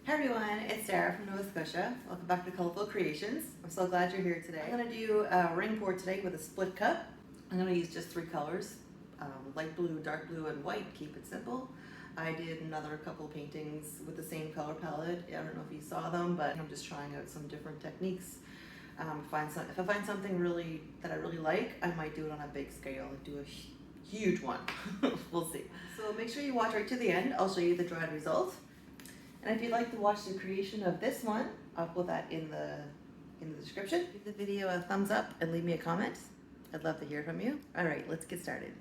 Hi everyone, it's Sarah from Nova Scotia. Welcome back to Colorful Creations. I'm so glad you're here today. I'm going to do a ring pour today with a split cup. I'm going to use just 3 colors, light blue, dark blue, and white. Keep it simple. I did another couple paintings with the same color palette. I don't know if you saw them, but I'm just trying out some different techniques. If I find something that I really like, I might do it on a big scale, do a huge one. We'll see. So make sure you watch right to the end. I'll show you the dried result. And if you'd like to watch the creation of this one, I'll put that in the description. Give the video a thumbs up and leave me a comment. I'd love to hear from you. All right, let's get started.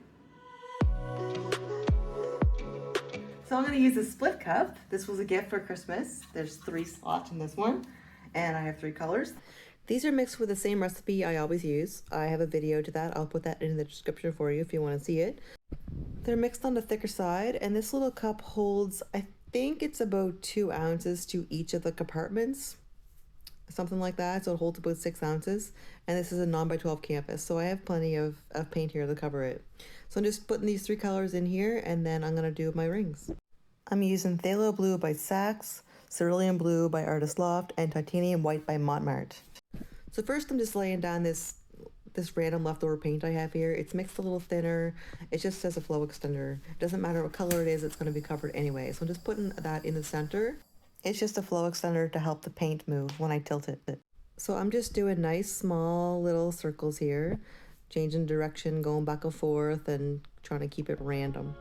So I'm going to use a split cup. This was a gift for Christmas. There's 3 slots in this one, and I have 3 colors. These are mixed with the same recipe I always use. I have a video to that. I'll put that in the description for you if you want to see it. They're mixed on the thicker side, and this little cup holds, I think it's about 2 ounces to each of the compartments, something like that. So it holds about 6 ounces, and this is a 9x12 canvas, so I have plenty of paint here to cover it. So I'm just putting these 3 colors in here, and then I'm going to do my rings. I'm using Phthalo blue by Saxx, Cerulean blue by Loft, and titanium white by Mont. So first I'm just laying down this random leftover paint I have here. It's mixed a little thinner. It just says a flow extender. It doesn't matter what color it is, it's going to be covered anyway. So I'm just putting that in the center. It's just a flow extender to help the paint move when I tilt it. So I'm just doing nice small little circles here, changing direction, going back and forth, and trying to keep it random.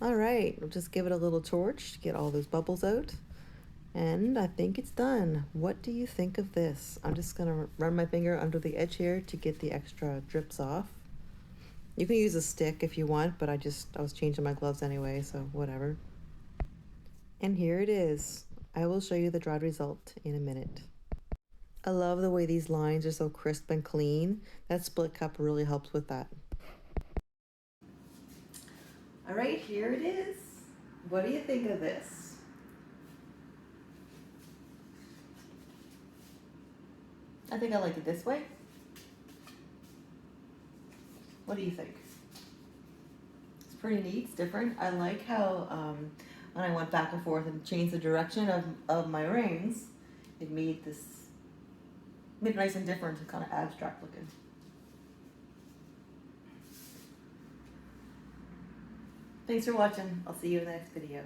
All right, we'll just give it a little torch to get all those bubbles out. And I think it's done. What do you think of this? I'm just gonna run my finger under the edge here to get the extra drips off. You can use a stick if you want, but I was changing my gloves anyway, so whatever. And here it is. I will show you the dried result in a minute. I love the way these lines are so crisp and clean. That split cup really helps with that. All right, here it is. What do you think of this? I think I like it this way. What do you think? It's pretty neat, it's different. I like how when I went back and forth and changed the direction of my rings, it made it nice and different and kind of abstract looking. Thanks for watching. I'll see you in the next video.